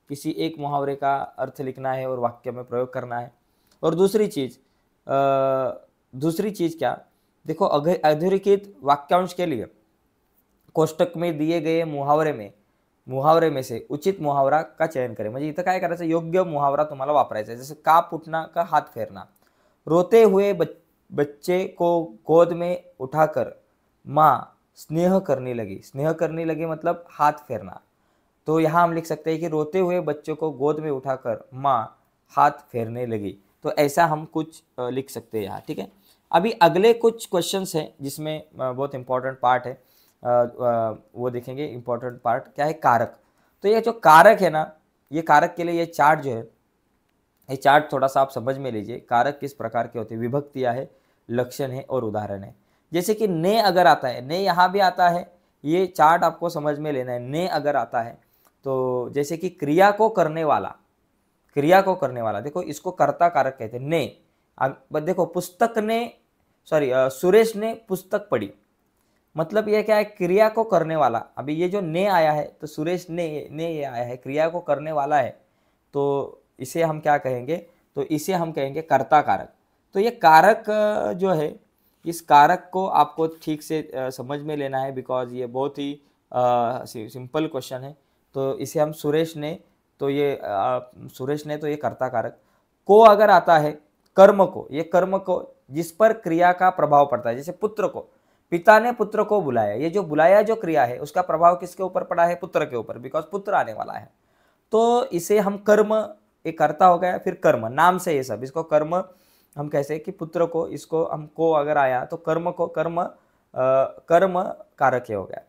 किसी एक मुहावरे का अर्थ लिखना है और वाक्य में प्रयोग करना है। और दूसरी चीज क्या, देखो अधोरेखित वाक्यांश के लिए कोष्टक में दिए गए मुहावरे में से उचित मुहावरा का चयन करें। म्हणजे इथं काय करायचं, योग्य मुहावरा तुम्हाला वापरायचा है। जैसे काप उठना का हाथ फेरना, रोते हुए बच्चे को गोद में उठाकर माँ स्नेह करने लगी मतलब हाथ फेरना। तो यहाँ हम लिख सकते हैं कि रोते हुए बच्चों को गोद में उठाकर माँ हाथ फेरने लगी। तो ऐसा हम कुछ लिख सकते हैं यहाँ, ठीक है। अभी अगले कुछ क्वेश्चंस हैं जिसमें बहुत इंपॉर्टेंट पार्ट है, वो देखेंगे। इंपॉर्टेंट पार्ट क्या है, कारक। तो ये जो कारक है ना, ये कारक के लिए ये चार्ट जो है, ये चार्ट थोड़ा सा आप समझ में लीजिए। कारक किस प्रकार के होते हैं, विभक्तियाँ है, लक्षण है और उदाहरण है। जैसे कि ने अगर आता है, ने यहाँ भी आता है, ये चार्ट आपको समझ में लेना है। ने अगर आता है तो जैसे कि क्रिया को करने वाला, देखो इसको कर्ता कारक कहते हैं, ने। अब देखो पुस्तक ने, सुरेश ने पुस्तक पढ़ी, मतलब ये क्या है, क्रिया को करने वाला। अभी ये जो ने आया है तो सुरेश ने ये आया है, क्रिया को करने वाला है, तो इसे हम क्या कहेंगे, तो इसे हम कहेंगे कर्ता कारक। तो ये कारक जो है, इस कारक को आपको ठीक से समझ में लेना है, बिकॉज ये बहुत ही सिंपल क्वेश्चन है। तो इसे हम सुरेश ने तो ये कर्ता कारक। को अगर आता है कर्म को, ये कर्म को जिस पर क्रिया का प्रभाव पड़ता है, जैसे पुत्र को, पिता ने पुत्र को बुलाया, ये जो बुलाया जो क्रिया है उसका प्रभाव किसके ऊपर पड़ा है, पुत्र के ऊपर, बिकॉज पुत्र आने वाला है। तो इसे हम कर्म एक कर्ता हो गया, फिर कर्म, नाम से ये सब, इसको कर्म हम कैसे कि पुत्र को, इसको हमको अगर आया तो कर्म को कर्म कारक ये हो गया।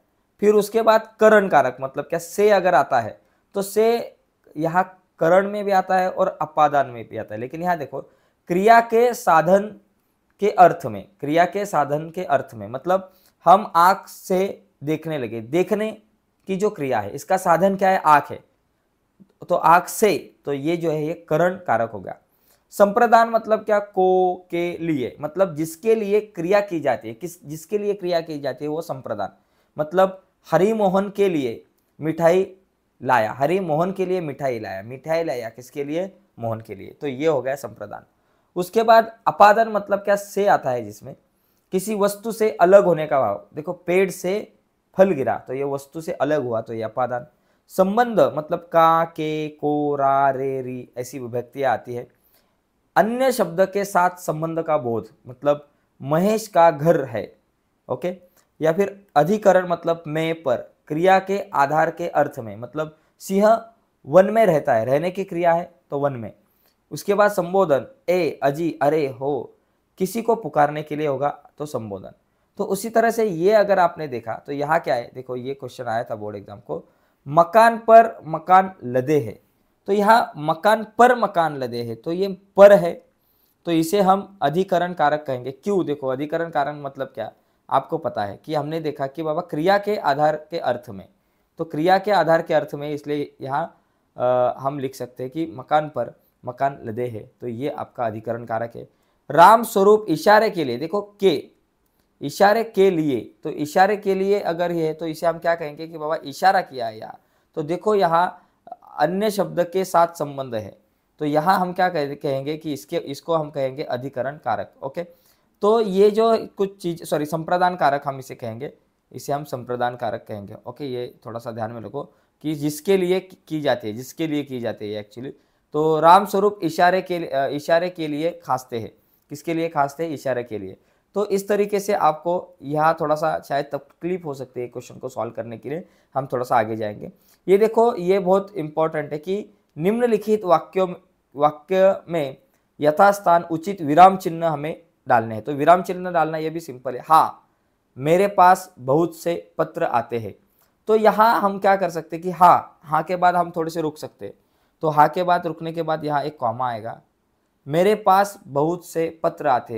फिर उसके बाद करण कारक, मतलब क्या, से अगर आता है तो से यहाँ करण में भी आता है और अपादान में भी आता है। लेकिन यहाँ देखो क्रिया के साधन के अर्थ में, क्रिया के साधन के अर्थ में, मतलब हम आंख से देखने लगे, देखने की जो क्रिया है इसका साधन क्या है, आंख है, तो आंख से, तो ये जो है ये करण कारक हो गया। संप्रदान मतलब क्या, को, के लिए, मतलब जिसके लिए क्रिया की जाती है, जिसके लिए क्रिया की जाती है वो संप्रदान। मतलब हरि मोहन के लिए मिठाई लाया, हरि मोहन के लिए मिठाई लाया, मिठाई लाया किसके लिए, मोहन के लिए, तो ये हो गया संप्रदान। उसके बाद अपादान मतलब क्या, से आता है जिसमें किसी वस्तु से अलग होने का भाव, देखो पेड़ से फल गिरा तो ये वस्तु से अलग हुआ, तो ये अपादान। संबंध मतलब का, के, को, रा, रे, री ऐसी विभक्तियां आती है। अन्य शब्द के साथ संबंध का बोध, मतलब महेश का घर है, ओके। या फिर अधिकरण मतलब में, पर, क्रिया के आधार के अर्थ में, मतलब सिंह वन में रहता है, रहने की क्रिया है तो वन में। उसके बाद संबोधन, ए, अजी, अरे, हो, किसी को पुकारने के लिए होगा तो संबोधन। तो उसी तरह से ये अगर आपने देखा तो यहाँ क्या है, देखो ये क्वेश्चन आया था बोर्ड एग्जाम को, मकान पर मकान लदे है, तो यहाँ मकान पर मकान लदे है, तो ये पर है, तो इसे हम अधिकरण कारक कहेंगे। क्यों, देखो अधिकरण कारक मतलब क्या, आपको पता है कि हमने देखा कि बाबा क्रिया के आधार के अर्थ में, तो क्रिया के आधार के अर्थ में, इसलिए यहाँ हम लिख सकते हैं कि मकान पर मकान लदे है, तो ये आपका अधिकरण कारक है। राम स्वरूप इशारे के लिए, देखो के, इशारे के लिए, तो इशारे के लिए अगर ये है तो इसे हम क्या कहेंगे कि बाबा इशारा किया है यहाँ, तो देखो यहाँ अन्य शब्द के साथ संबंध है, तो यहाँ हम क्या कहेंगे कि इसको हम कहेंगे अधिकरण कारक, ओके। तो ये जो कुछ चीज, सॉरी संप्रदान कारक हम इसे कहेंगे, इसे हम संप्रदान कारक कहेंगे, ओके। ये थोड़ा सा ध्यान में रखो कि जिसके लिए की जाती है, जिसके लिए की जाती है एक्चुअली। तो राम स्वरूप इशारे के लिए खासते हैं, किसके लिए खासते हैं, इशारे के लिए। तो इस तरीके से आपको यहाँ थोड़ा सा शायद तकलीफ हो सकती है क्वेश्चन को सॉल्व करने के लिए, हम थोड़ा सा आगे जाएंगे। ये देखो ये बहुत इंपॉर्टेंट है कि निम्नलिखित वाक्य में यथास्थान उचित विराम चिन्ह हमें डालने हैं। तो विराम चिन्ह डालना ये भी सिंपल है, हाँ मेरे पास बहुत से पत्र आते हैं, तो यहाँ हम क्या कर सकते हैं कि हाँ के बाद हम थोड़े से रुक सकते हैं, तो हाँ के बाद रुकने के बाद यहाँ एक कॉमा आएगा, मेरे पास बहुत से पत्र आते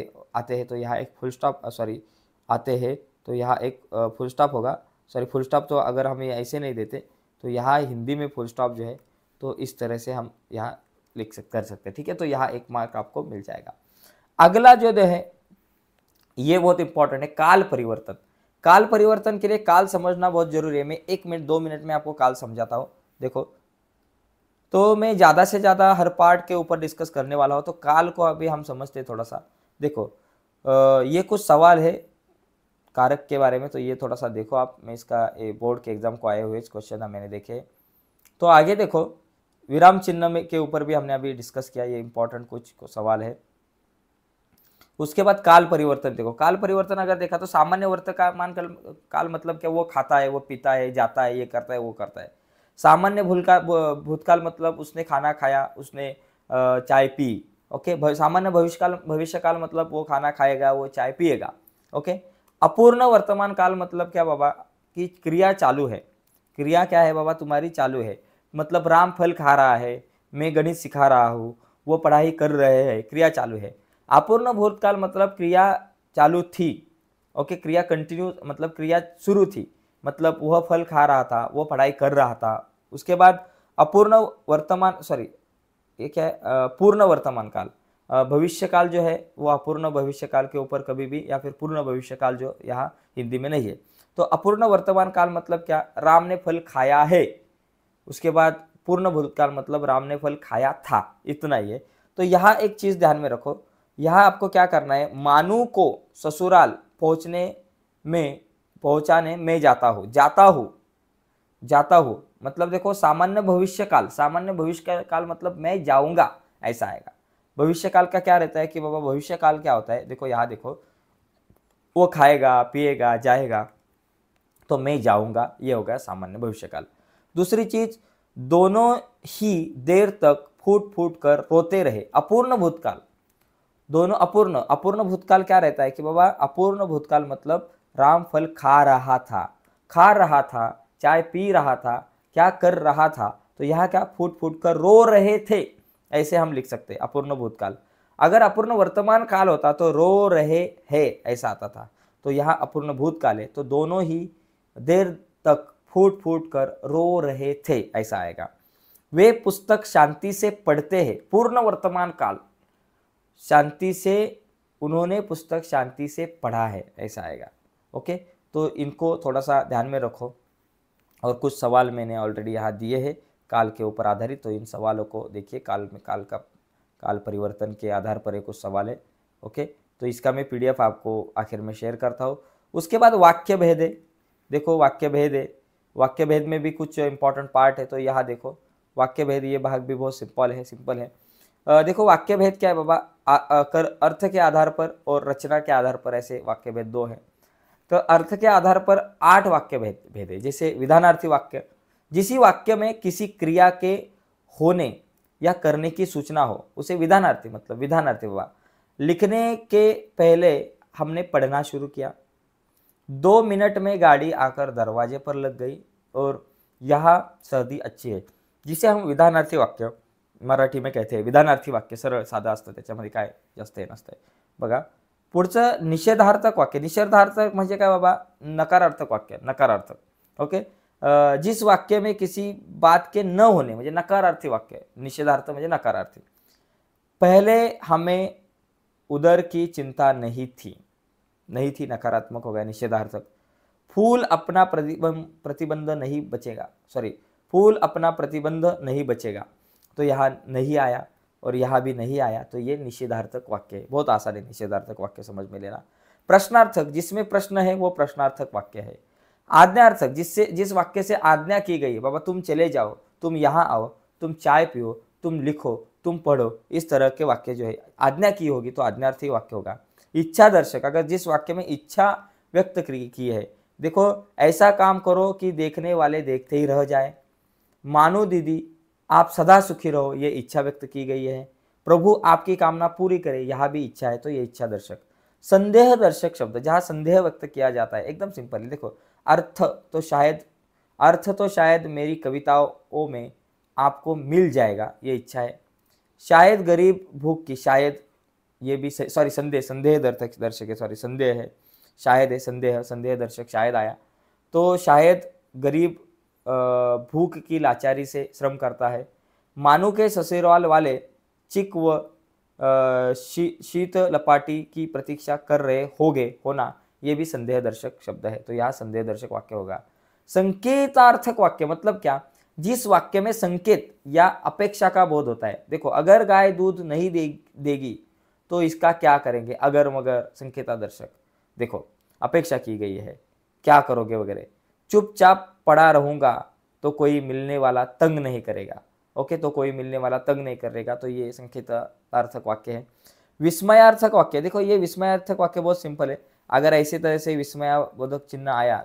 हैं, तो यहाँ एक फुल स्टॉप, सॉरी आते हैं, तो यहाँ एक फुल स्टॉप होगा, सॉरी फुल स्टॉप तो अगर हम ये ऐसे नहीं देते तो यहाँ हिंदी में फुल स्टॉप जो है तो इस तरह से हम यहाँ कर सकते हैं, ठीक है। तो यहाँ एक मार्क आपको मिल जाएगा। अगला जो है ये बहुत इंपॉर्टेंट है, काल परिवर्तन। काल परिवर्तन के लिए काल समझना बहुत जरूरी है। मैं 1 मिनट 2 मिनट में आपको काल समझाता हूँ। देखो तो मैं ज़्यादा से ज़्यादा हर पार्ट के ऊपर डिस्कस करने वाला हूँ, तो काल को अभी हम समझते हैं थोड़ा सा। देखो ये कुछ सवाल है कारक के बारे में, तो ये थोड़ा सा देखो आप, मैं इसका बोर्ड के एग्जाम को आए हुए क्वेश्चन मैंने देखे। तो आगे देखो विराम चिन्ह में के ऊपर भी हमने अभी डिस्कस किया, ये इंपॉर्टेंट कुछ सवाल है। उसके बाद काल परिवर्तन, देखो काल परिवर्तन अगर देखा तो सामान्य वर्तमान काल मतलब क्या, वो खाता है, वो पीता है, जाता है, ये करता है, वो करता है। सामान्य भूतकाल मतलब उसने खाना खाया, उसने चाय पी, ओके। सामान्य भविष्यकाल मतलब वो खाना खाएगा, वो चाय पिएगा, ओके। अपूर्ण वर्तमान काल मतलब क्या बाबा, कि क्रिया चालू है, क्रिया क्या है बाबा तुम्हारी, चालू है, मतलब राम फल खा रहा है, मैं गणित सिखा रहा हूँ, वो पढ़ाई कर रहे हैं, क्रिया चालू है। अपूर्ण भूतकाल मतलब क्रिया चालू थी, ओके, क्रिया कंटिन्यू मतलब क्रिया शुरू थी, मतलब वह फल खा रहा था, वो पढ़ाई कर रहा था। उसके बाद अपूर्ण वर्तमान, सॉरी ये क्या है, पूर्ण वर्तमान काल, भविष्य काल जो है वो अपूर्ण भविष्य काल के ऊपर कभी भी, या फिर पूर्ण भविष्य काल जो यहाँ हिंदी में नहीं है। तो अपूर्ण वर्तमान काल मतलब क्या, राम ने फल खाया है। उसके बाद पूर्ण भूतकाल मतलब राम ने फल खाया था, इतना ही है। तो यहाँ एक चीज ध्यान में रखो, यहाँ आपको क्या करना है, मानू को ससुराल पहुंचाने में जाता हूँ मतलब देखो सामान्य भविष्य काल मतलब मैं जाऊंगा, ऐसा आएगा। भविष्य काल का क्या रहता है कि बाबा भविष्य काल क्या होता है, देखो यहाँ देखो, वो खाएगा, पिएगा, जाएगा, तो मैं जाऊंगा, ये हो गया सामान्य भविष्य काल। दूसरी चीज, दोनों ही देर तक फूट फूट कर रोते रहे। अपूर्ण भूतकाल, दोनों अपूर्ण, अपूर्ण भूतकाल क्या रहता है कि बाबा अपूर्ण भूतकाल मतलब राम फल खा रहा था, चाय पी रहा था, क्या कर रहा था, तो यहाँ क्या फूट फूट कर रो रहे थे, ऐसे हम लिख सकते हैं अपूर्ण भूतकाल। अगर अपूर्ण वर्तमान काल होता तो रो रहे हैं ऐसा आता था, तो यहाँ अपूर्ण भूतकाल है तो दोनों ही देर तक फूट फूट कर रो रहे थे ऐसा आएगा। वे पुस्तक शांति से पढ़ते हैं, पूर्ण वर्तमान काल, शांति से, उन्होंने पुस्तक शांति से पढ़ा है ऐसा आएगा। ओके, तो इनको थोड़ा सा ध्यान में रखो। और कुछ सवाल मैंने ऑलरेडी यहाँ दिए हैं काल के ऊपर आधारित, तो इन सवालों को देखिए। काल में काल परिवर्तन के आधार पर कुछ सवाल है। ओके, तो इसका मैं PDF आपको आखिर में शेयर करता हूँ। उसके बाद वाक्य भेद है, देखो वाक्य भेद है, वाक्य भेद में भी कुछ इंपॉर्टेंट पार्ट है, तो यहाँ देखो वाक्य भेद, ये भाग भी बहुत सिंपल है। देखो वाक्य भेद क्या है बाबा, अर्थ के आधार पर और रचना के आधार पर ऐसे वाक्य भेद दो है। तो अर्थ के आधार पर 8 वाक्य भेद है। जैसे विधानार्थी वाक्य, जिसी वाक्य में किसी क्रिया के होने या करने की सूचना हो उसे विधानार्थी मतलब विधानार्थी बाबा। लिखने के पहले हमने पढ़ना शुरू किया, 2 मिनट में गाड़ी आकर दरवाजे पर लग गई और यहाँ सर्दी अच्छी है, जिसे हम विधानार्थी वाक्य मराठी में कहते हैं। विधानार्थी वाक्य सरळ साधं असतं, त्याच्यामध्ये काय जास्त हे नसतंय बघा। पुढचं निषेधार्थक वाक्य, निषेधार्थक म्हणजे काय बाबा, नकारार्थक वाक्य, नकारार्थक। ओके, जिस वाक्य में किसी बात के न होने म्हणजे नकारार्थी वाक्य, निषेधार्थ म्हणजे नकारार्थी। पहले हमें उदर की चिंता नहीं थी, नकारात्मक हो गया निषेधार्थक। फूल अपना प्रतिबंध नहीं बचेगा, फूल अपना प्रतिबंध नहीं बचेगा, तो यहाँ नहीं आया और यहाँ भी नहीं आया, तो ये निषेधार्थक वाक्य है। बहुत आसान है निषेधार्थक वाक्य समझ में लेना। प्रश्नार्थक, जिसमें प्रश्न है वो प्रश्नार्थक वाक्य है। आज्ञार्थक, जिस वाक्य से आज्ञा की गई है, बाबा तुम चले जाओ, तुम यहाँ आओ, तुम चाय पियो, तुम लिखो, तुम पढ़ो, इस तरह के वाक्य जो है आज्ञा की होगी तो आज्ञार्थी वाक्य होगा। इच्छा दर्शक, अगर जिस वाक्य में इच्छा व्यक्त की है, देखो ऐसा काम करो कि देखने वाले देखते ही रह जाए। मानो दीदी आप सदा सुखी रहो, ये इच्छा व्यक्त की गई है। प्रभु आपकी कामना पूरी करे, यहाँ भी इच्छा है, तो ये इच्छा दर्शक। संदेह दर्शक शब्द, जहाँ संदेह व्यक्त किया जाता है, एकदम सिंपल है। देखो अर्थ तो शायद मेरी कविताओं में आपको मिल जाएगा, ये इच्छा है। शायद गरीब भूख की, शायद ये भी संदेह दर्शक है, संदेह है, शायद है, संदेह दर्शक शायद आया, तो शायद गरीब भूख की लाचारी से श्रम करता है। मानू के ससुराल वाले चिक व शीत लपाटी की प्रतीक्षा कर रहे होना, ये भी संदेह दर्शक शब्द है, तो यहाँ संदेह दर्शक वाक्य होगा। संकेतार्थक वाक्य मतलब क्या, जिस वाक्य में संकेत या अपेक्षा का बोध होता है। देखो अगर गाय दूध नहीं देगी तो इसका क्या करेंगे, अगर मगर, संकेतादर्शक। देखो अपेक्षा की गई है, क्या करोगे वगैरह। चुपचाप पड़ा रहूंगा तो कोई मिलने वाला तंग नहीं करेगा। ओके, तो कोई मिलने वाला तंग नहीं करेगा, तो ये संकेतार्थक वाक्य है। विस्मयार्थक वाक्य, देखो ये विस्मयार्थक वाक्य बहुत सिंपल है। अगर ऐसी तरह से विस्मयाबोधक चिन्ह आया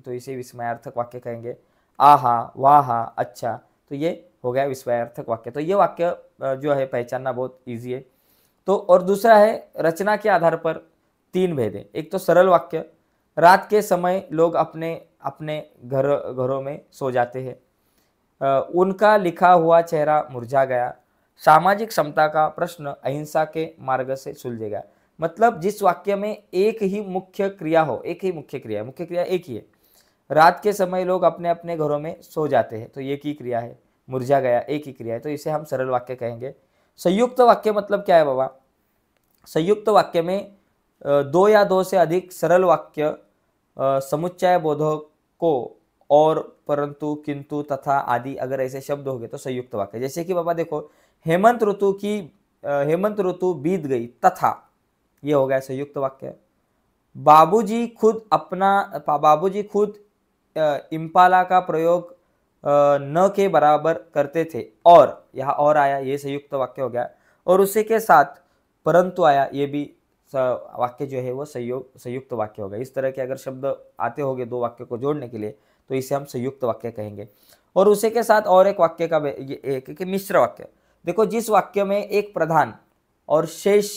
तो इसे विस्मयार्थक वाक्य कहेंगे। आहा, वाहा, अच्छा, तो ये हो गया विस्मयार्थक वाक्य। तो ये वाक्य जो है पहचानना बहुत ईजी है। तो और दूसरा है रचना के आधार पर 3 भेद है। एक तो सरल वाक्य, रात के समय लोग अपने घरों में सो जाते हैं, उनका लिखा हुआ चेहरा मुरझा गया। सामाजिक समता का प्रश्न अहिंसा के मार्ग से सुलझेगा। मतलब जिस वाक्य में एक ही मुख्य क्रिया हो, मुख्य क्रिया एक ही है। रात के समय लोग अपने घरों में सो जाते हैं, तो एक ही क्रिया है। मुरझा गया एक ही क्रिया है, तो इसे हम सरल वाक्य कहेंगे। संयुक्त वाक्य मतलब क्या है बाबा, संयुक्त वाक्य में 2 या 2 से अधिक सरल वाक्य समुच्चय बोधक को और, परंतु, किंतु, तथा आदि अगर ऐसे शब्द हो गए तो संयुक्त वाक्य। जैसे कि बाबा देखो हेमंत ऋतु बीत गई तथा, ये हो गया संयुक्त वाक्य। बाबूजी खुद इम्पाला का प्रयोग न के बराबर करते थे, और यहाँ और आया, ये संयुक्त वाक्य हो गया। और उसी के साथ परंतु आया, ये भी वाक्य जो है वो संयुक्त वाक्य होगा। इस तरह के अगर शब्द आते होंगे 2 वाक्य को जोड़ने के लिए, तो इसे हम संयुक्त वाक्य कहेंगे। और उसी के साथ और एक वाक्य का एक मिश्र वाक्य। देखो जिस वाक्य में एक प्रधान और शेष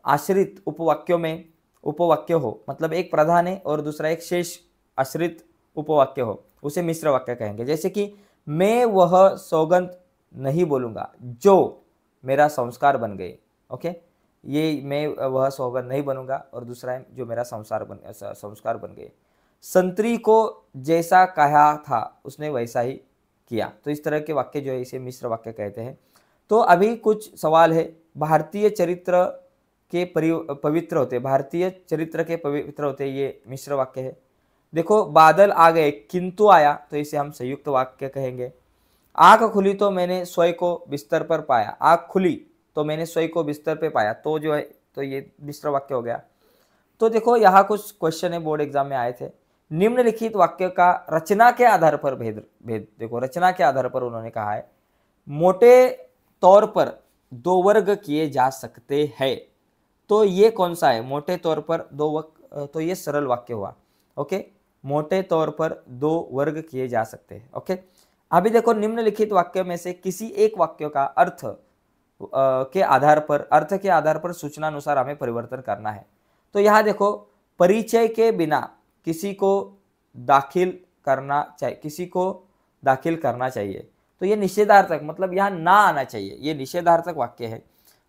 आश्रित उपवाक्यों में उपवाक्य हो, मतलब एक प्रधान है और दूसरा एक शेष आश्रित उपवाक्य हो, उसे मिश्र वाक्य कहेंगे। जैसे कि मैं वह सौगंध नहीं बोलूंगा जो मेरा संस्कार बन गए। ओके, ये मैं वह सौगंध नहीं बनूंगा और दूसरा है जो मेरा संस्कार बन गए। संतरी को जैसा कहा था उसने वैसा ही किया। तो इस तरह के वाक्य जो है इसे मिश्र वाक्य कहते हैं। तो अभी कुछ सवाल है। भारतीय चरित्र के पवित्र होते, भारतीय चरित्र के पवित्र होते, ये मिश्र वाक्य है। देखो बादल आ गए किंतु आया, तो इसे हम संयुक्त वाक्य कहेंगे। आंख खुली तो मैंने स्वयं को बिस्तर पर पाया, आंख खुली तो मैंने स्वयं को बिस्तर पे पाया, तो जो है तो ये मिश्र वाक्य हो गया। तो देखो यहाँ कुछ क्वेश्चन है बोर्ड एग्जाम में आए थे। निम्नलिखित वाक्य का रचना के आधार पर भेद देखो रचना के आधार पर उन्होंने कहा है मोटे तौर पर दो वर्ग किए जा सकते हैं। तो ये कौन सा है? मोटे तौर पर तो ये सरल वाक्य हुआ। ओके, मोटे तौर पर दो वर्ग किए जा सकते हैं। ओके, अभी देखो निम्नलिखित वाक्य में से किसी एक वाक्य का अर्थ के आधार पर सूचनानुसार हमें परिवर्तन करना है। तो यहाँ देखो परिचय के बिना किसी को दाखिल करना चाहिए, तो ये निषेधार्थक, मतलब यहाँ ना आना चाहिए, ये निषेधार्थक वाक्य है।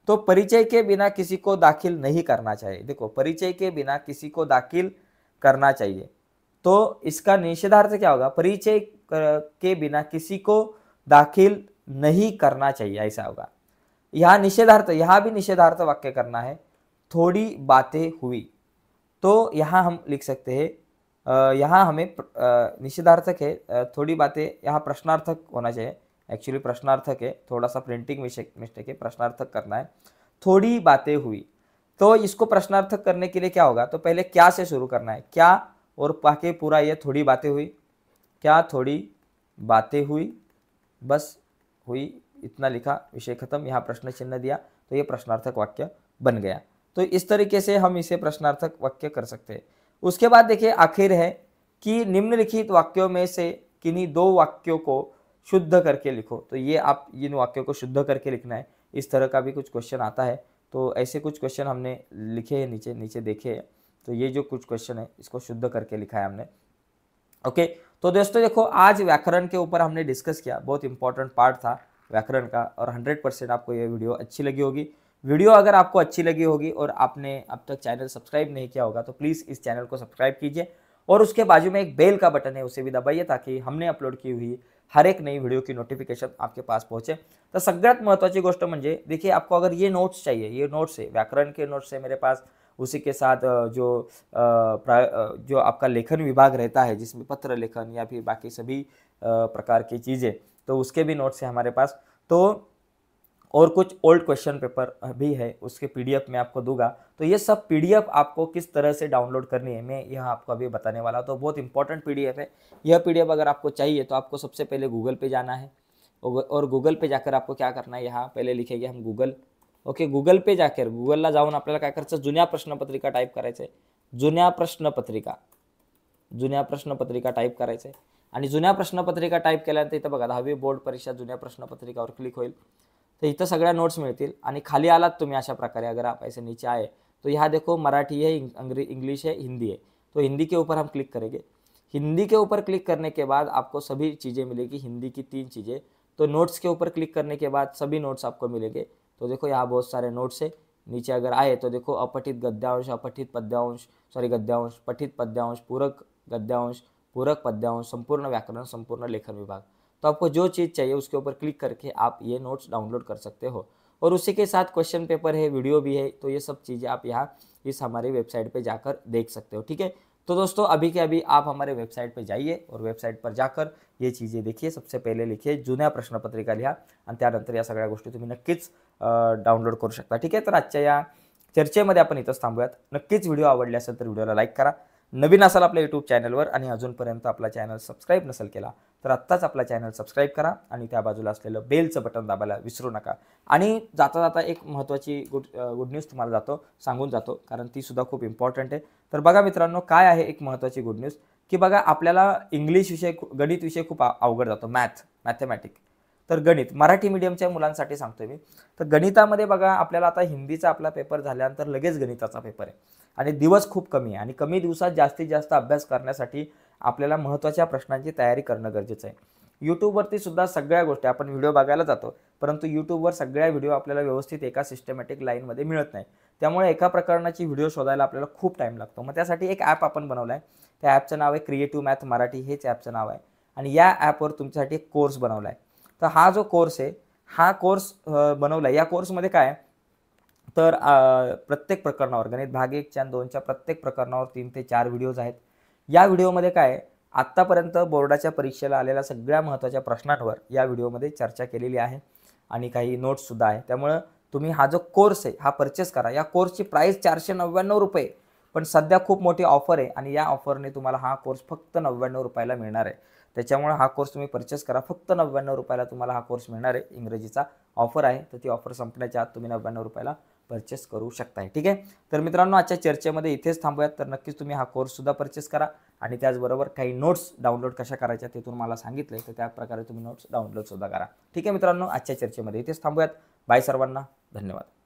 तो परिचय के बिना किसी को दाखिल नहीं करना चाहिए। देखो परिचय के बिना किसी को दाखिल करना चाहिए, तो इसका निषेधार्थ क्या होगा? परिचय के बिना किसी को दाखिल नहीं करना चाहिए, ऐसा होगा। यहाँ निषेधार्थ, यहाँ भी निषेधार्थ वाक्य करना है। थोड़ी बातें हुई, तो यहाँ हम लिख सकते हैं, यहाँ हमें निषेधार्थक है, थोड़ी बातें, यहाँ प्रश्नार्थक होना चाहिए। एक्चुअली प्रश्नार्थक है, थोड़ा सा प्रिंटिंग मिस्टेक है, प्रश्नार्थक करना है। थोड़ी बातें हुई, तो इसको प्रश्नार्थक करने के लिए क्या होगा? तो पहले क्या से शुरू करना है, क्या, और बाकी पूरा ये थोड़ी बातें हुई, क्या थोड़ी बातें हुई, बस हुई, इतना लिखा, विषय खत्म, यहाँ प्रश्न चिन्ह दिया, तो ये प्रश्नार्थक वाक्य बन गया। तो इस तरीके से हम इसे प्रश्नार्थक वाक्य कर सकते हैं। उसके बाद देखिए आखिर है कि निम्नलिखित वाक्यों में से किन्हीं दो वाक्यों को शुद्ध करके लिखो। तो ये आप इन वाक्यों को शुद्ध करके लिखना है। इस तरह का भी कुछ क्वेश्चन आता है, तो ऐसे कुछ क्वेश्चन हमने लिखे हैं, नीचे देखे हैं। तो ये जो कुछ क्वेश्चन है इसको शुद्ध करके लिखा है हमने। ओके, तो दोस्तों देखो आज व्याकरण के ऊपर हमने डिस्कस किया, बहुत इंपॉर्टेंट पार्ट था व्याकरण का, और 100% आपको ये वीडियो अच्छी लगी होगी। वीडियो अगर आपको अच्छी लगी होगी और आपने अब तक चैनल सब्सक्राइब नहीं किया होगा तो प्लीज़ इस चैनल को सब्सक्राइब कीजिए, और उसके बाजू में एक बेल का बटन है उसे भी दबाइए, ताकि हमने अपलोड की हुई हर एक नई वीडियो की नोटिफिकेशन आपके पास पहुंचे। तर सगळ्यात महत्त्वाची गोष्ट म्हणजे देखिए आपको अगर ये नोट्स चाहिए, ये नोट्स है, व्याकरण के नोट्स है मेरे पास, उसी के साथ जो आपका लेखन विभाग रहता है जिसमें पत्र लेखन या फिर बाकी सभी प्रकार की चीज़ें, तो उसके भी नोट्स हैं हमारे पास। तो और कुछ ओल्ड क्वेश्चन पेपर भी है, उसके पीडीएफ मैं आपको दूंगा। तो ये सब पीडीएफ आपको किस तरह से डाउनलोड करनी है मैं यहाँ आपको अभी बताने वाला हूँ। तो बहुत इंपॉर्टेंट पीडीएफ है यह पीडीएफ। अगर आपको चाहिए तो आपको सबसे पहले गूगल पे जाना है, और गूगल पे जाकर आपको क्या करना है, यहाँ पहले लिखेंगे हम गूगल। ओके, गूगल पे जाकर गूगलला जाऊन आपल्याला काय करायचं, जुन्या प्रश्नपत्रिका टाईप करायचं आहे, जुन्या प्रश्नपत्रिका टाईप करायचं आहे। आणि जुन्या प्रश्नपत्रिका टाईप केल्यानंतर इथं बघा 10वी बोर्ड परीक्षा जुन्या प्रश्नपत्रिकावर क्लिक होईल, तो इथं सगळ्या नोट्स मिळतील। आणि खाली आलात तुम्ही अशा प्रकारे, अगर आप ऐसे नीचे आए तो यहाँ देखो मराठी है, इंग्लिश है, हिंदी है। तो हिंदी के ऊपर हम क्लिक करेंगे। हिंदी के ऊपर क्लिक करने के बाद आपको सभी चीज़ें मिलेगी, हिंदी की 3 चीज़ें। तो नोट्स के ऊपर क्लिक करने के बाद सभी नोट्स आपको मिलेंगे। तो देखो यहाँ बहुत सारे नोट्स है। नीचे अगर आए तो देखो अपठित गद्यांश, अपठित पद्यांश, गद्यांश, पठित पद्यांश, पूरक गद्यांश, पूरक पद्यांश, संपूर्ण व्याकरण, संपूर्ण लेखन विभाग। तो आपको जो चीज़ चाहिए उसके ऊपर क्लिक करके आप ये नोट्स डाउनलोड कर सकते हो, और उसी के साथ क्वेश्चन पेपर है, वीडियो भी है। तो ये सब चीज़ें आप यहाँ इस हमारी वेबसाइट पे जाकर देख सकते हो। ठीक है, तो दोस्तों अभी के अभी आप हमारे वेबसाइट पे जाइए और वेबसाइट पर जाकर ये चीज़ें देखिए। सबसे पहले लिखिए जुन्या प्रश्नपत्रिका लिहा, आणि त्यानंतर या सगळ्या गोष्टी तुम्ही नक्कीच डाउनलोड करू शकता। ठीक आहे, तर आजच्या या चर्चेमध्ये आपण इथंच थांबूयात। नक्कीच व्हिडिओ आवडले असेल तर व्हिडिओला लाईक करा, नवीन असाल आपल्या यूट्यूब चॅनलवर आणि अजूनपर्यंत आपला चॅनल सबस्क्राईब नसेल केला तर आत्ताच आपला चॅनल सबस्क्राईब करा, आणि त्या बाजूला असलेलं बेलचं बटन दाबायला विसरू नका। आणि जाता जाता एक महत्त्वाची गुड न्यूज तुम्हाला सांगून जातो, कारण ती सुद्धा खूप इम्पॉर्टंट आहे। तर बघा मित्रांनो, काय आहे एक महत्त्वाची गुड न्यूज, की बघा आपल्याला इंग्लिश विषय, गणित विषय खूप अवघड जातो, मॅथमॅटिक। तर गणित मराठी मीडियमच्या मुलांसाठी सांगतोय मी. तर गणितामध्ये बघा आपल्याला आता हिंदीचा आपला पेपर झाल्यानंतर लगेच गणिताचा पेपर आहे आणि दिवस खूप कमी आहे आणि कमी दिवसात जास्तीत जास्त अभ्यास करण्यासाठी आपल्याला महत्त्वाच्या प्रश्नांची तयारी करणं गरजेचं आहे. यूट्यूबवरती सुद्धा सगळ्या गोष्टी आपण व्हिडिओ बघायला जातो, परंतु यूट्यूबवर सगळ्या व्हिडिओ आपल्याला व्यवस्थित एका सिस्टमॅटिक लाईनमध्ये मिळत नाही. त्यामुळे एका प्रकरणाची व्हिडिओ शोधायला आपल्याला खूप टाईम लागतो. मग त्यासाठी एक ॲप आपण बनवला आहे. त्या ॲपचं नाव आहे क्रिएटिव्ह मॅथ मराठी, हेच ॲपचं नाव आहे. आणि या ॲपवर तुमच्यासाठी एक कोर्स बनवला आहे. तर हा जो कोर्स आहे, हा कोर्स बनवला आहे. या कोर्समध्ये काय आहे, तर प्रत्येक प्रकरणावर गणित भाग 1 च्या 2च्या प्रत्येक प्रकरणावर 3 ते 4 व्हिडिओज आहेत. या व्हिडिओमध्ये काय आहे, आत्तापर्यंत बोर्डाच्या परीक्षेला आलेल्या सगळ्या महत्त्वाच्या प्रश्नांवर या व्हिडिओमध्ये चर्चा केलेली आहे आणि काही नोट्ससुद्धा आहे. त्यामुळं तुम्ही हा जो कोर्स आहे हा परचेस करा. या कोर्सची प्राईस 499 रुपये, पण सध्या खूप मोठी ऑफर आहे आणि या ऑफरने तुम्हाला हा कोर्स फक्त 99 रुपयाला मिळणार आहे. त्याच्यामुळे हा कोर्स तुम्ही परचेस करा. फक्त 99 रुपयाला तुम्हाला हा कोर्स मिळणार आहे. इंग्रजीचा ऑफर आहे, तर ती ऑफर संपण्याच्या आत तुम्ही 99 रुपयाला परचेस करू शकताय. ठीक आहे. तर मित्रांनो, आजच्या चर्चेमध्ये इथेच थांबूयात. तर नक्कीच तुम्ही हा कोर्ससुद्धा परचेस करा आणि त्याचबरोबर काही नोट्स डाउनलोड कशा करायच्या ते तुम्हाला मला सांगितले, तर त्या प्रकारे तुम्ही नोट्स डाउनलोडसुद्धा करा. ठीक आहे मित्रांनो, आजच्या चर्चेमध्ये इथेच थांबूयात. बाय सर्वांना, धन्यवाद.